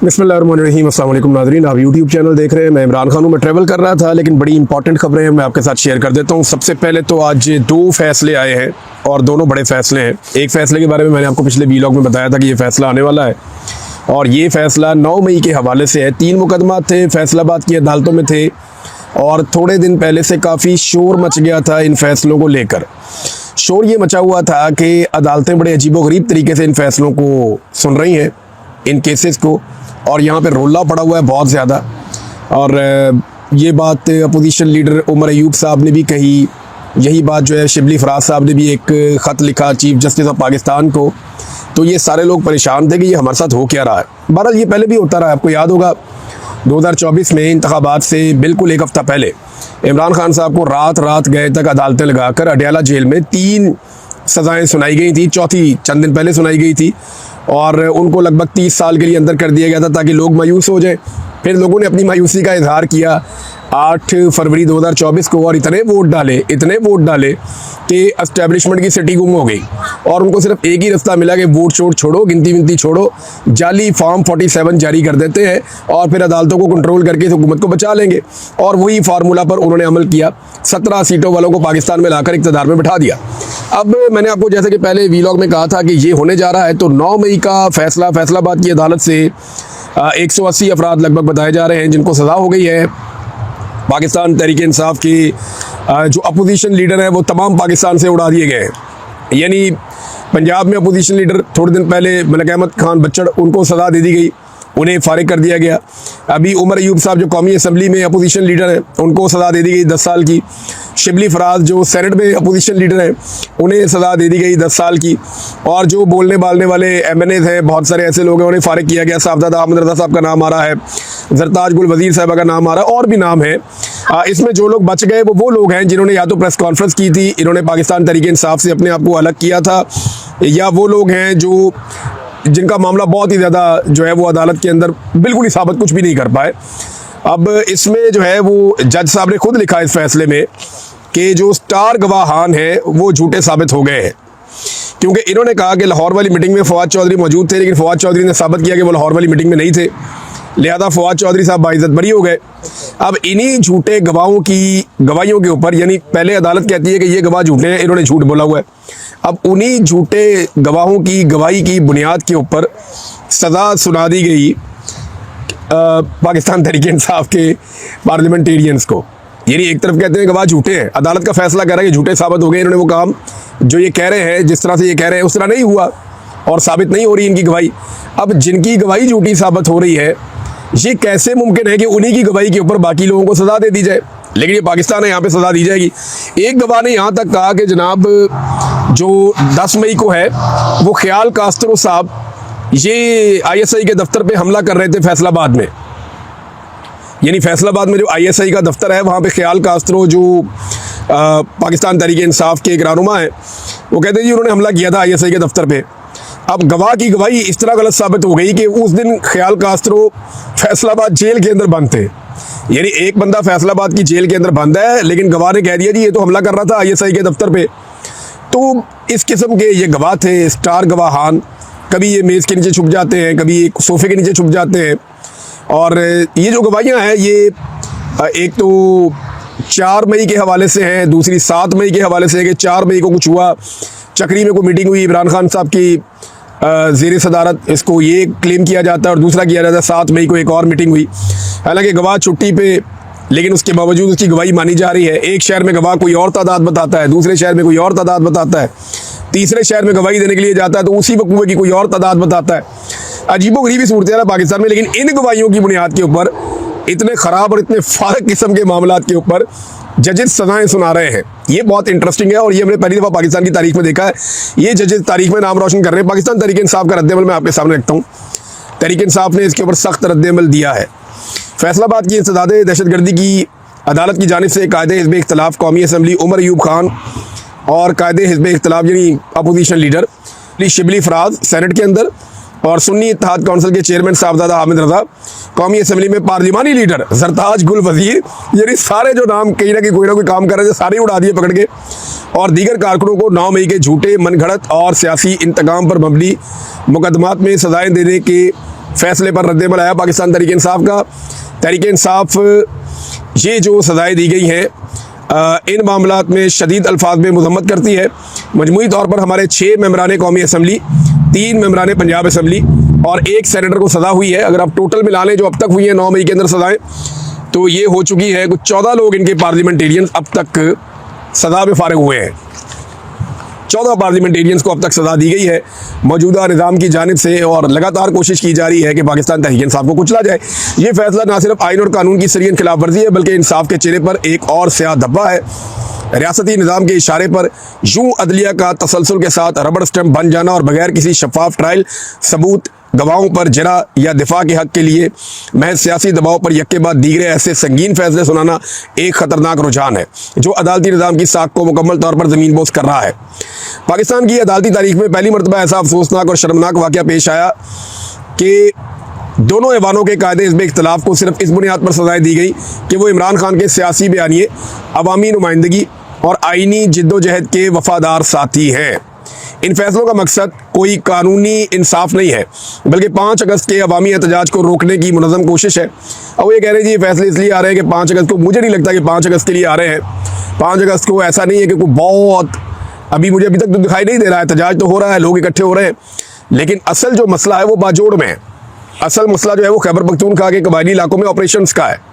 बिस्मिल्लाहिर्रहमानिर्रहीम। अस्सलाम वालेकुम नाज़रीन, आप यूट्यूब चैनल देख रहे हैं। मैं इमरान खान हूँ। मैं ट्रैवल कर रहा था, लेकिन बड़ी इंपॉर्टेंट खबरें हैं, मैं आपके साथ शेयर कर देता हूँ। सबसे पहले तो आज 2 फैसले आए हैं और दोनों बड़े फैसले हैं। एक फ़ैसले के बारे में मैंने आपको पिछले वीलॉग में बताया था कि ये फ़ैसला आने वाला है, और ये फ़ैसला 9 मई के हवाले से है। 3 मुकदमा थे, फैसलाबाद की अदालतों में थे, और थोड़े दिन पहले से काफ़ी शोर मच गया था इन फैसलों को लेकर। शोर ये मचा हुआ था कि अदालतें बड़े अजीबोगरीब तरीके से इन फैसलों को सुन रही हैं, इन केसेस को, और यहाँ पे रोला पड़ा हुआ है बहुत ज़्यादा। और ये बात अपोजिशन लीडर उमर अयूब साहब ने भी कही, यही बात जो है शिबली फराज साहब ने भी एक ख़त लिखा चीफ जस्टिस ऑफ पाकिस्तान को। तो ये सारे लोग परेशान थे कि ये हमारे साथ हो क्या रहा है। बहरहाल ये पहले भी होता रहा है। आपको याद होगा 2024 में इंतखाबात से बिल्कुल एक हफ़्ता पहले इमरान खान साहब को रात रात गए तक अदालतें लगाकर अडयाला जेल में 3 सज़ाएँ सुनाई गई थी। चौथी चंद दिन पहले सुनाई गई थी, और उनको लगभग 30 साल के लिए अंदर कर दिया गया था ताकि लोग मायूस हो जाएं। फिर लोगों ने अपनी मायूसी का इजहार किया 8 फरवरी 2024 को, और इतने वोट डाले कि एस्टेब्लिशमेंट की सिटी गुम हो गई, और उनको सिर्फ एक ही रास्ता मिला कि वोट छोड़ो, गिनती विनती छोड़ो, जाली फॉर्म 47 जारी कर देते हैं और फिर अदालतों को कंट्रोल करके इस हुकूमत को बचा लेंगे। और वही फार्मूला पर उन्होंने अमल किया, 17 सीटों वालों को पाकिस्तान में लाकर इक़्तिदार में बिठा दिया। अब मैंने आपको जैसे कि पहले वीलॉग में कहा था कि ये होने जा रहा है, तो 9 मई का फैसला फैसलाबाद की अदालत से 180 अफराद लगभग बताए जा रहे हैं जिनको सज़ा हो गई है। पाकिस्तान तहरीक इंसाफ के जो अपोजिशन लीडर हैं वो तमाम पाकिस्तान से उड़ा दिए गए हैं। यानी पंजाब में अपोजिशन लीडर थोड़े दिन पहले मलिक अहमद खान बच्चड़, उनको सज़ा दे दी गई, उन्हें फारिग कर दिया गया। अभी उमर अयूब साहब जो कौमी असम्बली में अपोजिशन लीडर हैं उनको सज़ा दे दी गई 10 साल की। शिबली फराज जो सेनेट में अपोजिशन लीडर हैं उन्हें सज़ा दे दी गई 10 साल की। और जो बोलने बालने वाले MNAs हैं, बहुत सारे ऐसे लोग हैं, उन्हें फारिग किया गया। साहबजादा अहमद रज़ा साहब का नाम आ रहा है, जरताज गुल वज़ीर साहब का नाम आ रहा है, और भी नाम है। इसमें जो लोग बच गए वो लोग हैं जिन्होंने या तो प्रेस कॉन्फ्रेंस की थी, इन्होंने पाकिस्तान तहरीक इंसाफ से अपने आप को अलग किया था, या वो लोग हैं जिनका मामला बहुत ही ज़्यादा जो है वो अदालत के अंदर बिल्कुल ही साबित कुछ भी नहीं कर पाए। अब इसमें जो है वो जज साहब ने खुद लिखा इस फैसले में कि जो स्टार गवाहान हैं वो झूठे साबित हो गए हैं, क्योंकि इन्होंने कहा कि लाहौर वाली मीटिंग में फवाद चौधरी मौजूद थे, लेकिन फवाद चौधरी ने साबित किया कि वो लाहौर वाली मीटिंग में नहीं थे, लिहाजा फवाद चौधरी साहब बाइज्जत बरी हो गए। अब इन्हीं झूठे गवाहों की गवाहियों के ऊपर, यानी पहले अदालत कहती है कि ये गवाह झूठे हैं, इन्होंने झूठ बोला हुआ है, अब उन्हीं झूठे गवाहों की गवाही की बुनियाद के ऊपर सज़ा सुना दी गई पाकिस्तान तहरीक इंसाफ के पार्लियामेंटेरियंस को। यानी एक तरफ कहते हैं गवाह झूठे हैं, अदालत का फैसला कह रहा है कि झूठे साबित हो गए, इन्होंने वो काम जो ये कह रहे हैं, जिस तरह से ये कह रहे हैं उस तरह नहीं हुआ, और साबित नहीं हो रही इनकी गवाही। अब जिनकी गवाही झूठी साबित हो रही है, ये कैसे मुमकिन है कि उन्हीं की गवाही के ऊपर बाकी लोगों को सज़ा दे दी जाए? लेकिन ये पाकिस्तान है, यहाँ पे सज़ा दी जाएगी। एक गवाह ने यहाँ तक कहा कि जनाब जो 10 मई को है वो ख्याल कास्त्रो साहब ये ISI के दफ्तर पे हमला कर रहे थे फैसलाबाद में। यानी फैसलाबाद में जो ISI का दफ्तर है वहाँ पे ख्याल कास्त्रो जो पाकिस्तान तहरीक इंसाफ के एक रहनुमा है, वो कहते हैं जी उन्होंने हमला किया था ISI के दफ्तर पे। अब गवाह की गवाही इस तरह गलत साबित हो गई कि उस दिन ख्याल कास्त्रो फैसलाबाद जेल के अंदर बंद थे। यानी एक बंदा फैसलाबाद की जेल के अंदर बंद है, लेकिन गवाह ने कह दिया जी ये तो हमला कर रहा था ISI के दफ्तर पे। तो इस किस्म के ये गवाह थे, स्टार गवाहान। कभी ये मेज़ के नीचे छुप जाते हैं, कभी एक सोफ़े के नीचे छुप जाते हैं। और ये जो गवाहियाँ हैं ये एक तो 4 मई के हवाले से हैं, दूसरी 7 मई के हवाले से है कि 4 मई को कुछ हुआ, चक्री में कोई मीटिंग हुई इमरान खान साहब की ज़ेर सदारत, इसको ये क्लेम किया जाता है, और दूसरा किया जाता है 7 मई को एक और मीटिंग हुई। हालांकि गवाह छुट्टी पे, लेकिन उसके बावजूद उसकी गवाही मानी जा रही है। एक शहर में गवाह कोई और तादाद बताता है, दूसरे शहर में कोई और तादाद बताता है, तीसरे शहर में गवाही देने के लिए जाता है तो उसी वकूए की कोई और तादाद बताता है। अजीबोगरीबी सूरत है पाकिस्तान में। लेकिन इन गवाहियों की बुनियाद के ऊपर, इतने ख़राब और इतने फारग किस्म के मामलात के ऊपर जजेस सज़ाएँ सुना रहे हैं। ये बहुत इंटरेस्टिंग है, और ये हमने पहली दफ़ा पाकिस्तान की तारीख में देखा है। ये जजेस तारीख में नाम रोशन कर रहे हैं। पाकिस्तान तहरीक इंसाफ का रद्द-ए-अमल मैं आपके सामने रखता हूँ। तहरीक इंसाफ ने इसके ऊपर सख्त रद्द-ए-अमल दिया है। फैसलाबाद की इंसदाद दहशतगर्दी की अदालत की जानिब से कायदे हिज़्ब इख्तिलाफ कौमी असम्बली उमर अयूब खान और कायदे हिज़्ब इख्तिलाफ यानी opposition leader Shibli Faraz senate के अंदर, और सुन्नी इत्तेहाद काउंसिल के चेयरमैन साहबजादा हामिद रज़ा, कौमी असम्बली में पार्लिमानी लीडर जरताज गुल वज़ीर, यानी सारे जो नाम कहीं ना कहीं कोई ना कोई काम कर रहे थे सारे उड़ा दिए पकड़ के, और दीगर कारकुनों को 9 मई के झूठे मनगढ़ंत और सियासी इंतकाम पर मबनी मुकदमात में सजाएं देने के फैसले पर रद्दअमल आया पाकिस्तान तहरीक इंसाफ का। तहरीक इंसाफ ये जो सज़ाएँ दी गई हैं इन मामलात में शदीद अल्फाज में मजम्मत करती है। मजमूई तौर पर हमारे 6 मेंबरान कौमी असम्बली, 3 मेंबरान पंजाब असम्बली और 1 सेनेटर को सज़ा हुई है। अगर आप टोटल मिला लें जो अब तक हुई है 9 मई के अंदर सज़ाएँ, तो ये हो चुकी है कुछ 14 लोग इनके पार्लियामेंटेरियंस अब तक सज़ा में फारिग हुए हैं। 14 पार्लियामेंटेरियंस को अब तक सज़ा दी गई है मौजूदा निज़ाम की जानिब से, और लगातार कोशिश की जा रही है कि पाकिस्तान तहरीक इंसाफ को कुचला जाए। ये फैसला ना सिर्फ आइन और कानून की सरीहन खिलाफ वर्जी है, बल्कि इंसाफ के चेहरे पर एक और स्याह धब्बा है। रियासती निज़ाम के इशारे पर यूं अदलिया का तसलसल के साथ रबड़ स्टैम्प बन जाना और बगैर किसी शफाफ ट्रायल, सबूत, गवाहों पर जरा या दिफा के हक के लिए महज सियासी दबाव पर यक्के बाद दीगरे ऐसे संगीन फैसले सुनाना एक ख़तरनाक रुझान है जो अदालती निज़ाम की साख को मुकम्मल तौर पर ज़मीन बोस कर रहा है। पाकिस्तान की अदालती तारीख में पहली मरतबा ऐसा अफसोसनाक और शर्मनाक वाक़या पेश आया कि दोनों ऐवानों के कायदे हिज़्ब इख्तिलाफ को सिर्फ इस बुनियाद पर सज़ाएँ दी गई कि वो इमरान खान के सियासी बयानिए, अवामी नुमाइंदगी और आइनी जिद्दोजहद के वफ़ादार साथी हैं। इन फैसलों का मकसद कोई कानूनी इंसाफ नहीं है, बल्कि 5 अगस्त के अवामी एहतजाज को रोकने की मुनज़्ज़म कोशिश है। और वो ये कह रहे हैं जी ये फैसले इसलिए आ रहे हैं कि 5 अगस्त को, मुझे नहीं लगता कि 5 अगस्त के लिए आ रहे हैं। 5 अगस्त को ऐसा नहीं है कि कोई बहुत मुझे अभी तक तो दिखाई नहीं दे रहा है। एहतजाज तो हो रहा है, लोग इकट्ठे हो रहे हैं, लेकिन असल जो मसला है वो बाजोड़ में है। असल मसला जो है वो खैबर पख्तूनख्वा के कबायली इलाकों में ऑपरेशंस का है।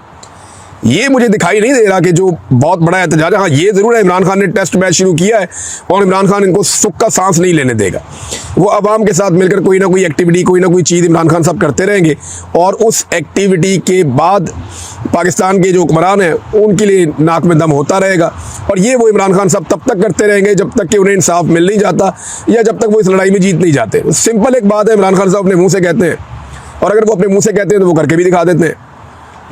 ये मुझे दिखाई नहीं दे रहा कि जो बहुत बड़ा एहतजाज है। हाँ, ये ज़रूर है इमरान खान ने टेस्ट मैच शुरू किया है और इमरान खान इनको सुख का सांस नहीं लेने देगा। वो अवाम के साथ मिलकर कोई ना कोई एक्टिविटी, कोई ना कोई चीज़ इमरान खान साहब करते रहेंगे, और उस एक्टिविटी के बाद पाकिस्तान के जो हुक्मरान हैं उनके लिए नाक में दम होता रहेगा। और ये वो इमरान खान साहब तब तक करते रहेंगे जब तक कि उन्हें इंसाफ मिल नहीं जाता या जब तक वो इस लड़ाई में जीत नहीं जाते। सिंपल एक बात है, इमरान खान साहब अपने मुँह से कहते हैं, और अगर वो अपने मुँह से कहते हैं तो वो करके भी दिखा देते हैं।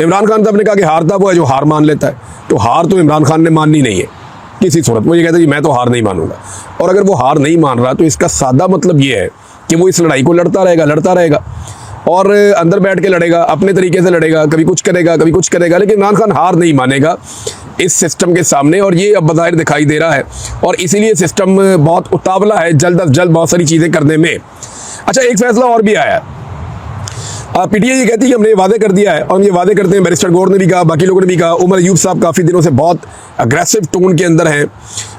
इमरान खान साहब ने कहा कि हारता वो है जो हार मान लेता है, तो हार तो इमरान खान ने माननी नहीं है किसी सूरत। वो ये कहता है कि मैं तो हार नहीं मानूंगा, और अगर वो हार नहीं मान रहा तो इसका सादा मतलब ये है कि वो इस लड़ाई को लड़ता रहेगा और अंदर बैठ के लड़ेगा, अपने तरीके से लड़ेगा, कभी कुछ करेगा कभी कुछ करेगा, लेकिन इमरान खान हार नहीं मानेगा इस सिस्टम के सामने, और ये अब बज़ाहिर दिखाई दे रहा है। और इसीलिए सिस्टम बहुत उतावला है जल्द अज जल्द बहुत सारी चीज़ें करने में। अच्छा, एक फैसला और भी आया। पीटीआई ये कहती है कि हमने वादे कर दिया है, और ये वादे करते हैं। बैरिस्टर गौर ने भी कहा, बाकी लोगों ने भी कहा। उमर अयूब साहब काफ़ी दिनों से बहुत अग्रेसिव टोन के अंदर हैं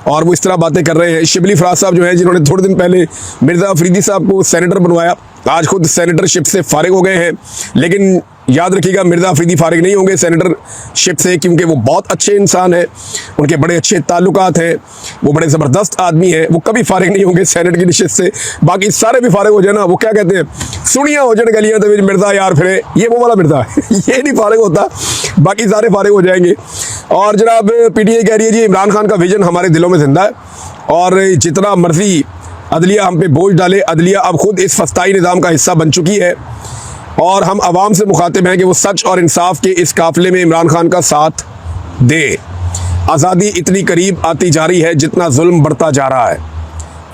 और वो इस तरह बातें कर रहे हैं। शिबली फराज साहब जो हैं, जिन्होंने थोड़े दिन पहले मिर्ज़ा अफरीदी साहब को सेनेटर बनवाया, आज खुद सेनेटरशिप से फारिग हो गए हैं। लेकिन याद रखिएगा, मिर्ज़ा अफरीदी फारिग नहीं होंगे सेनेटरशिप से, क्योंकि वो बहुत अच्छे इंसान हैं, उनके बड़े अच्छे ताल्लुकात हैं, वो बड़े ज़बरदस्त आदमी हैं, वो कभी फारिग नहीं होंगे सेनेट की नशिस्त से। बाकी सारे भी फारिग हो जाए ना, वो क्या कहते हैं, सुनिया हो जाए गलियाँ तो मिर्ज़ा यार फिरे, ये वो वाला मिर्ज़ा ये नहीं फारिग होता, बाकी सारे फारिग हो जाएंगे। और जनाब पीटीआई कह रही है जी इमरान खान का विजन हमारे दिलों में जिंदा है, और जितना मर्जी अदलिया हम पे बोझ डाले, अदलिया अब खुद इस फस्ताई निज़ाम का हिस्सा बन चुकी है, और हम आवाम से मुखातिब हैं कि वो सच और इंसाफ के इस काफिले में इमरान खान का साथ दे। आज़ादी इतनी करीब आती जा रही है जितना जुल्म बढ़ता जा रहा है,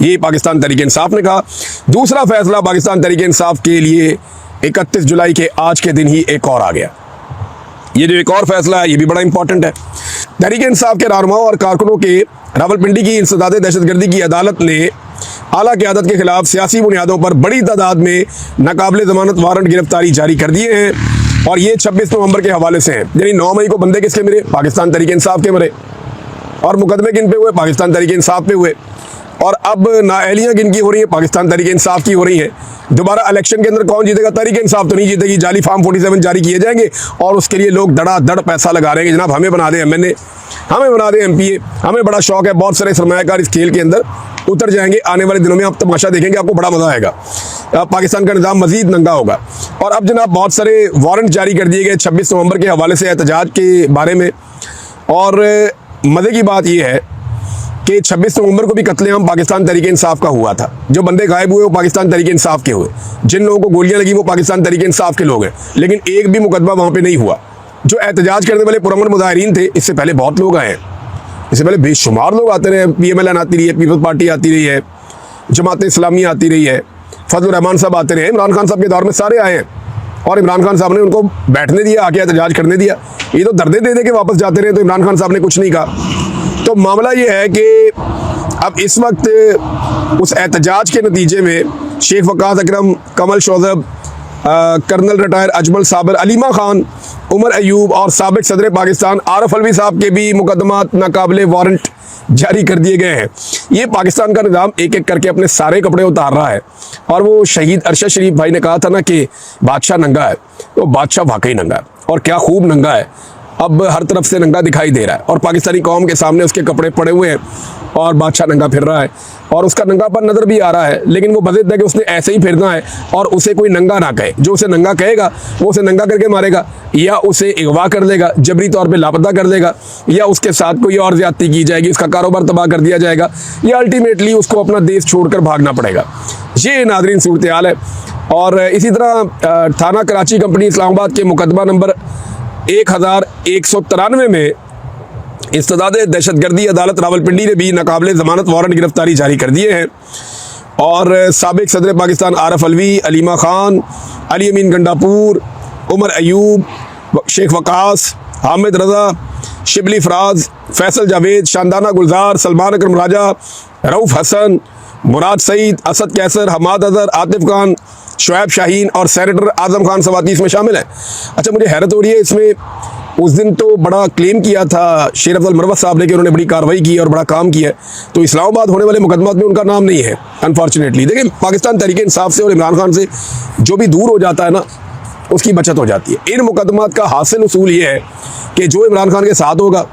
ये पाकिस्तान तहरीक इंसाफ ने कहा। दूसरा फैसला पाकिस्तान तहरीक इंसाफ के लिए 31 जुलाई के आज के दिन ही एक और आ गया। ये जो एक और फैसला है ये भी बड़ा इंपॉर्टेंट है। तहरीक इंसाफ के रहनुमाओं और कारकुनों के रावलपिंडी की इंसदाद दहशतगर्दी की अदालत ने आला क़यादत के खिलाफ सियासी बुनियादों पर बड़ी तादाद में नाकाबिले ज़मानत वारंट गिरफ्तारी जारी कर दिए हैं, और ये 26 नवंबर के हवाले से हैं। यानी 9 मई को बंदे किसके मरे? पाकिस्तान तहरीक इंसाफ के मरे। और मुकदमे किन पे हुए? पाकिस्तान तहरीक इंसाफ पे हुए। और अब नाअहलियाँ किन की हो रही है? पाकिस्तान तहरीक इंसाफ की हो रही है। दोबारा इलेक्शन के अंदर कौन जीतेगा? तहरीक इंसाफ तो नहीं जीतेगी। जाली फार्म 47 जारी किए जाएंगे और उसके लिए लोग धड़ाधड़ पैसा लगा रहे हैं। जनाब हमें बना दें MNA, हमें बना दें MPA, हमें बड़ा शौक है। बहुत सारे सरमायाकार इस खेल के अंदर उतर जाएंगे। आने वाले दिनों में आप तमाशा देखेंगे, आपको बड़ा मजा आएगा। पाकिस्तान का निज़ाम मजीद नंगा होगा। और अब जनाब बहुत सारे वारंट जारी कर दिए गए 26 नवंबर के हवाले से एहतजाज के बारे में। और मज़े की बात यह है कि 26 नवंबर को भी कत्लेआम पाकिस्तान तहरीक इंसाफ का हुआ था। जो बंदे गायब हुए वो पाकिस्तान तहरीक इंसाफ के हुए, जिन लोगों को गोलियां लगी वो पाकिस्तान तहरीक इंसाफ के लोग हैं। लेकिन एक भी मुकदमा वहाँ पे नहीं हुआ। जो एहतजाज करने वाले पुरअमन मुजाहिरीन थे, इससे पहले बहुत लोग आए हैं, इससे पहले बेशुमार लोग आते रहे। PMLN आती रही है, पीपल्स पार्टी आती रही है, जमात इस्लामी आती रही है, फजल रहमान साहब आते रहे। इमरान खान साहब के दौर में सारे आए हैं और इमरान खान साहब ने उनको बैठने दिया, आके एहतजाज करने दिया। ये तो दर्दे दे के वापस जाते रहे, तो इमरान खान साहब ने कुछ नहीं कहा। तो मामला ये है कि अब इस वक्त उस एहतजाज के नतीजे में शेख वकास अकरम, कमल शोजब, कर्नल रिटायर अजमल साबिर, अलीमा खान, उमर अयूब और साबिक सदर पाकिस्तान आरफ अलवी साहब के भी मुकदमात नाकाबिले वारंट जारी कर दिए गए हैं। ये पाकिस्तान का निज़ाम एक एक करके अपने सारे कपड़े उतार रहा है। और वो शहीद अरशद शरीफ भाई ने कहा था ना कि बादशाह नंगा है, तो बादशाह वाकई नंगा है और क्या खूब नंगा है। अब हर तरफ से नंगा दिखाई दे रहा है और पाकिस्तानी कौम के सामने उसके कपड़े पड़े हुए हैं और बादशाह नंगा फिर रहा है और उसका नंगापन नज़र भी आ रहा है। लेकिन वो बज़िद है कि उसने ऐसे ही फिरना है और उसे कोई नंगा ना कहे। जो उसे नंगा कहेगा वो उसे नंगा करके मारेगा या उसे अगवा कर देगा, जबरी तौर पे लापता कर देगा, या उसके साथ कोई और ज्यादती की जाएगी, उसका कारोबार तबाह कर दिया जाएगा, या अल्टीमेटली उसको अपना देश छोड़कर भागना पड़ेगा। ये नाज़रीन सूरत हाल है। और इसी तरह थाना कराची कंपनी इस्लामाबाद के मुकदमा नंबर 1193 में इस्तदाद दहशतगर्दी अदालत रावलपिंडी ने भी नाकाबिले ज़मानत वारंट गिरफ्तारी जारी कर दिए हैं। और साबिक सदर पाकिस्तान आरफ अलवी, अलीमा खान, अली अमीन गंडापुर, उमर अयूब, शेख वकास, हामिद रज़ा, शिबली फराज, फैसल जावेद, शानदाना गुलजार, सलमान अकरम राजा, रऊफ़ हसन, मुराद सईद, असद कैसर, हमाद अजहर, आतिफ खान, शुएब शाहीन और सेनेटर आज़म खान सवाती इसमें शामिल हैं। अच्छा, मुझे हैरत हो रही है, इसमें उस दिन तो बड़ा क्लेम किया था शेर अफजल मरवत साहब ने कि उन्होंने बड़ी कार्रवाई की और बड़ा काम किया है, तो इस्लामाबाद होने वाले मुकदमात में उनका नाम नहीं है अनफॉर्चुनेटली। देखिए, पाकिस्तान तहरीक इंसाफ से और इमरान खान से जो भी दूर हो जाता है ना, उसकी बचत हो जाती है। इन मुकदमात का हासिल उसूल ये है कि जो इमरान खान के साथ होगा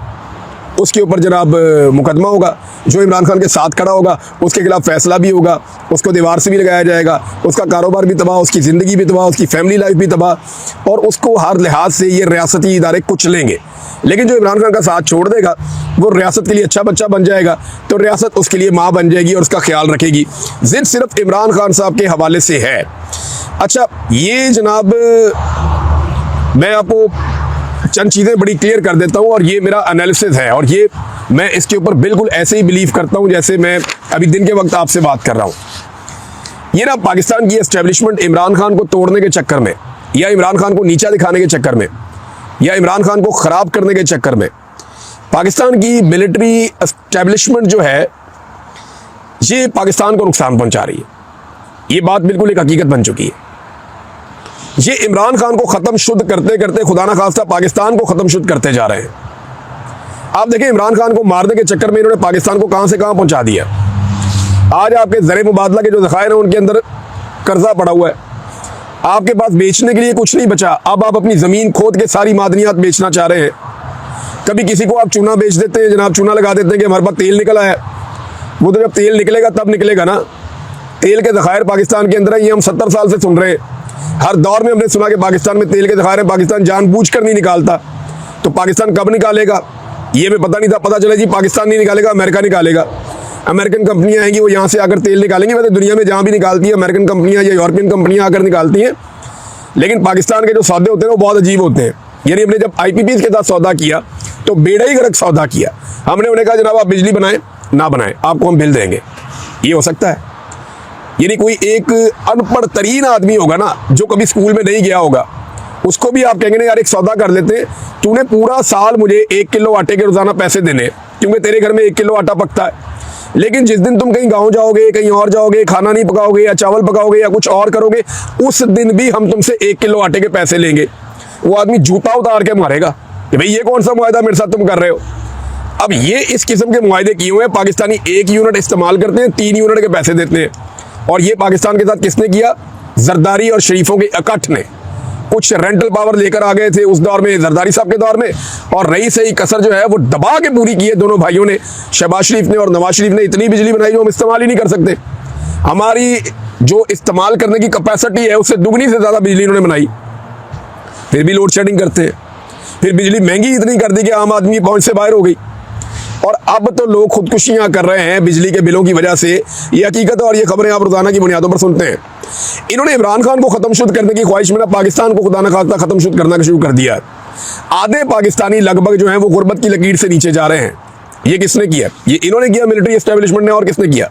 उसके ऊपर जनाब मुकदमा होगा, जो इमरान खान के साथ खड़ा होगा उसके खिलाफ फैसला भी होगा, उसको दीवार से भी लगाया जाएगा, उसका कारोबार भी तबाह, उसकी ज़िंदगी भी तबाह, उसकी फैमिली लाइफ भी तबाह, और उसको हर लिहाज से ये रियासती इदारे कुचलेंगे। लेकिन जो इमरान खान का साथ छोड़ देगा वो रियासत के लिए अच्छा बच्चा बन जाएगा, तो रियासत उसके लिए माँ बन जाएगी और उसका ख्याल रखेगी। जिद सिर्फ इमरान खान साहब के हवाले से है। अच्छा, ये जनाब मैं आपको चंद चीज़ें बड़ी क्लियर कर देता हूँ और ये मेरा एनालिसिस है और ये मैं इसके ऊपर बिल्कुल ऐसे ही बिलीव करता हूँ जैसे मैं अभी दिन के वक्त आपसे बात कर रहा हूँ। ये ना पाकिस्तान की एस्टेब्लिशमेंट इमरान खान को तोड़ने के चक्कर में या इमरान खान को नीचा दिखाने के चक्कर में या इमरान खान को ख़राब करने के चक्कर में पाकिस्तान की मिलिट्री एस्टेब्लिशमेंट जो है ये पाकिस्तान को नुकसान पहुँचा रही है। ये बात बिल्कुल एक हकीकत बन चुकी है। ये इमरान खान को ख़त्म शुद्ध करते करते खुदा ना खास्ता पाकिस्तान को ख़त्म शुद्ध करते जा रहे हैं। आप देखें, इमरान खान को मारने के चक्कर में इन्होंने पाकिस्तान को कहाँ से कहाँ पहुँचा दिया। आज आपके ज़र मुबादला के जो ज़खायर हैं उनके अंदर कर्जा पड़ा हुआ है, आपके पास बेचने के लिए कुछ नहीं बचा। अब आप अपनी ज़मीन खोद के सारी मादनियात बेचना चाह रहे हैं। कभी किसी को आप चूना बेच देते हैं, जनाब चूना लगा देते हैं कि हमारे पास तेल निकल आया। वो तो जब तेल निकलेगा तब निकलेगा ना। तेल के ज़खायर पाकिस्तान के अंदर है, ये हम 70 साल से सुन रहे हैं। हर दौर में हमने सुना कि पाकिस्तान में तेल के ज़खायर हैं, पाकिस्तान जानबूझकर नहीं निकालता। तो पाकिस्तान कब निकालेगा ये हमें पता नहीं था। पता चला जी पाकिस्तान नहीं निकालेगा, अमेरिका निकालेगा। अमेरिकन कंपनियां आएंगी, वो यहाँ से आकर तेल निकालेंगी। वैसे दुनिया में जहाँ भी निकालती है अमेरिकन कंपनियां या यूरोपियन कंपनियां आकर निकालती हैं, लेकिन पाकिस्तान के जो सौदे होते हैं वो बहुत अजीब होते हैं। यानी हमने जब IPPs के साथ सौदा किया तो बेड़ा ही गर्क सौदा किया। हमने उन्हें कहा जनाब आप बिजली बनाएं ना बनाएं, आपको हम बिल देंगे। ये हो सकता है? यानी कोई एक अनपढ़ तरीन आदमी होगा ना, जो कभी स्कूल में नहीं गया होगा, उसको भी आप कहेंगे ना यार एक सौदा कर लेते हैं, तूने पूरा साल मुझे 1 किलो आटे के रोज़ाना पैसे देने, क्योंकि तेरे घर में 1 किलो आटा पकता है। लेकिन जिस दिन तुम कहीं गांव जाओगे, कहीं और जाओगे, खाना नहीं पकाओगे या चावल पकाओगे या कुछ और करोगे, उस दिन भी हम तुमसे 1 किलो आटे के पैसे लेंगे। वो आदमी जूता उतार के मारेगा कि भाई ये कौन सा मुआहदा मेरे साथ तुम कर रहे हो। अब ये इस किस्म के मुआहदे किए हुए हैं। पाकिस्तानी 1 यूनिट इस्तेमाल करते हैं, 3 यूनिट के पैसे देते हैं। और ये पाकिस्तान के साथ किसने किया? जरदारी और शरीफों के इकट्ठ ने। कुछ रेंटल पावर लेकर आ गए थे उस दौर में, जरदारी साहब के दौर में, और रही सही कसर जो है वो दबा के पूरी की है दोनों भाइयों ने। शहबाज शरीफ ने और नवाज शरीफ ने इतनी बिजली बनाई जो हम इस्तेमाल ही नहीं कर सकते। हमारी जो इस्तेमाल करने की कैपेसिटी है उससे दुगनी से ज़्यादा बिजली इन्होंने बनाई, फिर भी लोड शेडिंग करते हैं। फिर बिजली महंगी इतनी कर दी कि आम आदमी की पहुंच से बाहर हो गई। और अब तो लोग खुदकुशियां कर रहे हैं बिजली के बिलों की वजह से। ये हकीकत है और ये खबरें आप रोजाना की बुनियादों पर सुनते हैं। इन्होंने इमरान खान को ख़त्म शुद्ध करने की ख्वाहिश में ना पाकिस्तान को खुदा न खास्ता ख़त्म शुद्ध करना शुरू कर दिया है। आधे पाकिस्तानी लगभग जो है वो गुर्बत की लकीर से नीचे जा रहे हैं। ये किसने किया? ये इन्होंने किया, मिलिट्री एस्टेब्लिशमेंट ने। और किसने किया?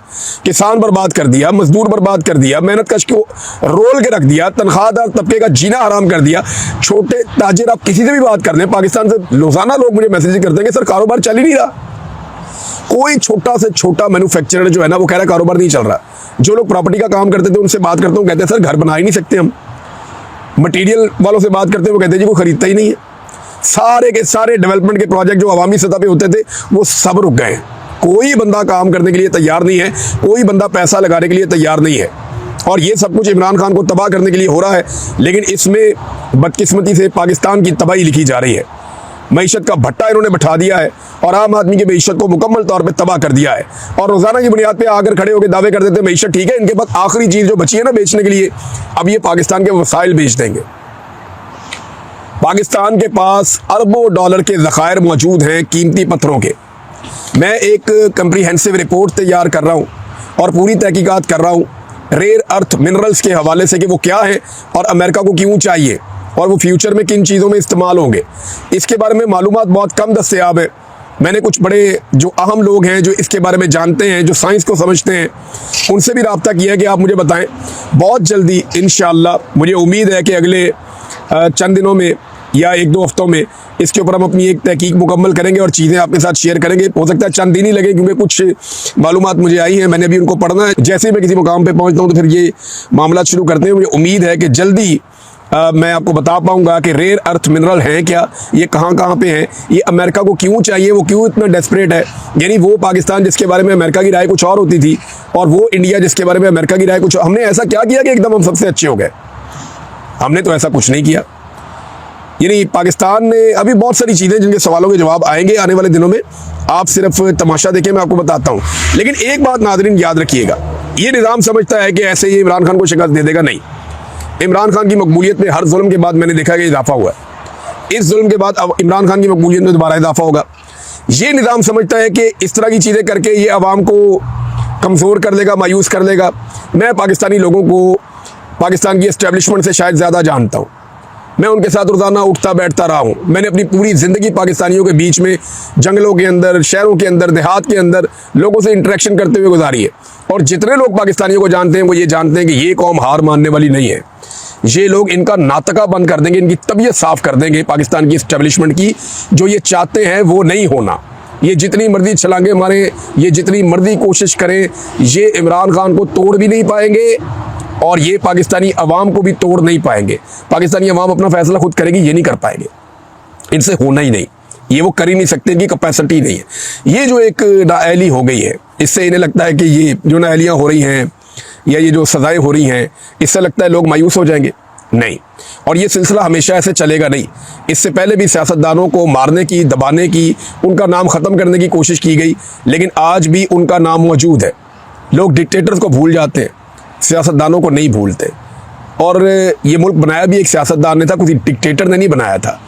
किसान बर्बाद कर दिया, मजदूर बर्बाद कर दिया, मेहनत कश को रोल के रख दिया, तनख्वाहदार तबके का जीना हराम कर दिया। छोटे ताजिर, आप किसी से भी बात कर लें पाकिस्तान से, रोजाना लोग मुझे मैसेज करते हैं कि सर कारोबार चल ही नहीं रहा। कोई छोटा से छोटा मैन्युफैक्चरर जो है ना वो कह रहा है कारोबार नहीं चल रहा। जो लोग प्रॉपर्टी का काम करते थे उनसे बात करता हूँ, कहते हैं सर घर बना ही नहीं सकते हम। मटेरियल वालों से बात करते हैं, वो कहते हैं जी वो खरीदता ही नहीं है। सारे के सारे डेवलपमेंट के प्रोजेक्ट जो अवामी सतह पे होते थे वो सब रुक गए हैं। कोई बंदा काम करने के लिए तैयार नहीं है, कोई बंदा पैसा लगाने के लिए तैयार नहीं है, और ये सब कुछ इमरान खान को तबाह करने के लिए हो रहा है। लेकिन इसमें बदकिस्मती से पाकिस्तान की तबाही लिखी जा रही है। मईशत का भट्टा इन्होंने बैठा दिया है और आम आदमी की मईशत को मुकम्मल तौर पे तबाह कर दिया है, और रोज़ाना की बुनियाद पे आकर खड़े होकर दावे कर देते हैं मईशत ठीक है, इनके पास आखिरी चीज़ जो बची है ना बेचने के लिए, अब ये पाकिस्तान के वसाइल बेच देंगे। पाकिस्तान के पास अरबों डॉलर के ज़खायर मौजूद हैं कीमती पत्थरों के। मैं एक कंप्रीहेंसिव रिपोर्ट तैयार कर रहा हूँ और पूरी तहकीकात कर रहा हूँ रेयर अर्थ मिनरल्स के हवाले से कि वो क्या है और अमेरिका को क्यों चाहिए और वो फ्यूचर में किन चीज़ों में इस्तेमाल होंगे। इसके बारे में मालूमात बहुत कम दस्तयाब है। मैंने कुछ बड़े जो अहम लोग हैं जो इसके बारे में जानते हैं, जो साइंस को समझते हैं, उनसे भी रब्ता किया है कि आप मुझे बताएं। बहुत जल्दी इंशाअल्लाह मुझे उम्मीद है कि अगले चंद दिनों में या एक दो हफ्तों में इसके ऊपर हम अपनी एक तहकीक मुकम्मल करेंगे और चीज़ें आपके साथ शेयर करेंगे। हो सकता है चंद दिन ही लगे क्योंकि कुछ मालूमात मुझे आई हैं, मैंने अभी उनको पढ़ना है। जैसे ही मैं किसी मुकाम पे पहुंचता हूं तो फिर ये मामला शुरू करते हैं। मुझे उम्मीद है कि जल्दी मैं आपको बता पाऊंगा कि रेयर अर्थ मिनरल हैं क्या, ये कहाँ पे हैं, ये अमेरिका को क्यों चाहिए, वो क्यों इतना डेस्परेट है। यानी वो पाकिस्तान जिसके बारे में अमेरिका की राय कुछ और होती थी और वो इंडिया जिसके बारे में अमेरिका की राय कुछ। हमने ऐसा क्या किया कि एकदम हम सबसे अच्छे हो गए? हमने तो ऐसा कुछ नहीं किया। यानी पाकिस्तान ने अभी बहुत सारी चीज़ें जिनके सवालों के जवाब आएंगे आने वाले दिनों में, आप सिर्फ तमाशा देखें, मैं आपको बताता हूँ। लेकिन एक बात नाज़रीन याद रखिएगा, ये निज़ाम समझता है कि ऐसे ही इमरान खान को शिकस्त दे देगा। नहीं, इमरान खान की मकबूलियत में हर जुल्म के बाद मैंने देखा कि इजाफा हुआ है। इस जुल्म के बाद अब इमरान खान की मकबूलियत में दोबारा इजाफा होगा। ये निज़ाम समझता है कि इस तरह की चीज़ें करके ये आवाम को कमज़ोर कर देगा, मायूस कर देगा। मैं पाकिस्तानी लोगों को पाकिस्तान की एस्टेब्लिशमेंट से शायद ज़्यादा जानता हूँ। मैं उनके साथ रोज़ाना उठता बैठता रहा हूँ। मैंने अपनी पूरी ज़िंदगी पाकिस्तानियों के बीच में, जंगलों के अंदर, शहरों के अंदर, देहात के अंदर लोगों से इंटरेक्शन करते हुए गुजारी है। और जितने लोग पाकिस्तानियों को जानते हैं वो ये जानते हैं कि ये कौम हार मानने वाली नहीं है। ये लोग इनका नाटका बंद कर देंगे, इनकी तबीयत साफ़ कर देंगे पाकिस्तान की एस्टेब्लिशमेंट की। जो ये चाहते हैं वो नहीं होना। ये जितनी मर्जी छलांगे मारें, ये जितनी मर्जी कोशिश करें, ये इमरान खान को तोड़ भी नहीं पाएंगे और ये पाकिस्तानी अवाम को भी तोड़ नहीं पाएंगे। पाकिस्तानी अवाम अपना फैसला खुद करेगी, ये नहीं कर पाएंगे, इनसे होना ही नहीं, ये वो कर ही नहीं सकते, इनकी कैपेसिटी नहीं है। ये जो एक नाअहली हो गई है, इससे इन्हें लगता है कि ये जो नाअहलियाँ हो रही हैं या ये जो सज़ाएँ हो रही हैं, इससे लगता है लोग मायूस हो जाएंगे। नहीं, और ये सिलसिला हमेशा ऐसे चलेगा नहीं। इससे पहले भी सियासतदानों को मारने की, दबाने की, उनका नाम ख़त्म करने की कोशिश की गई, लेकिन आज भी उनका नाम मौजूद है। लोग डिक्टेटर्स को भूल जाते हैं, सियासतदानों को नहीं भूलते। और ये मुल्क बनाया भी एक सियासतदान ने था, किसी डिक्टेटर ने नहीं बनाया था।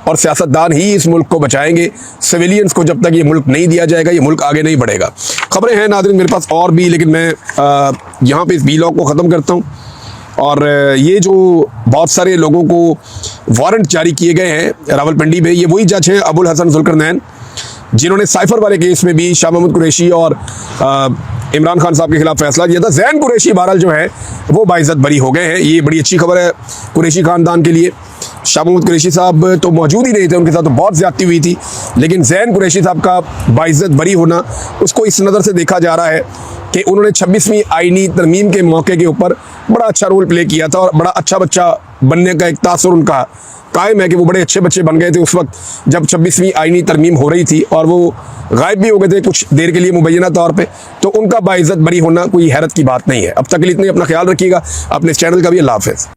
और सियासतदान ही इस मुल्क को बचाएंगे। सिविलियंस को जब तक ये मुल्क नहीं दिया जाएगा, ये मुल्क आगे नहीं बढ़ेगा। खबरें हैं नाज़रीन मेरे पास और भी, लेकिन मैं यहाँ पे इस वीलॉग को ख़त्म करता हूँ। और ये जो बहुत सारे लोगों को वारंट जारी किए गए हैं रावलपिंडी में, ये वही जज हैं अबुल हसन जुल्करनैन जिन्होंने साइफर वाले केस में भी शाह महमूद कुरैशी और इमरान खान साहब के खिलाफ फैसला किया था। जैन कुरैशी बहरहाल जो है वो बाइज़्ज़त बरी हो गए हैं। ये बड़ी अच्छी खबर है कुरैशी ख़ानदान के लिए। शाह महमूद कुरैशी साहब तो मौजूद ही नहीं थे, उनके साथ तो बहुत ज़्यादती हुई थी, लेकिन जैन कुरैशी साहब का बाइज़्ज़त बरी होना, उसको इस नज़र से देखा जा रहा है कि उन्होंने 26वीं आईनी तरमीम के मौके के ऊपर बड़ा अच्छा रोल प्ले किया था और बड़ा अच्छा बच्चा बनने का एक तासुर उनका कायम है कि वो बड़े अच्छे बच्चे बन गए थे उस वक्त जब 26वीं आईनी तरमीम हो रही थी, और वो गायब भी हो गए थे कुछ देर के लिए मुबैना तौर पे। तो उनका बाइज़्ज़त बरी होना कोई हैरत की बात नहीं है। अब तक के लिए इतनी, अपना ख्याल रखिएगा, अपने इस चैनल का भी अल्लाह हाफ़िज़।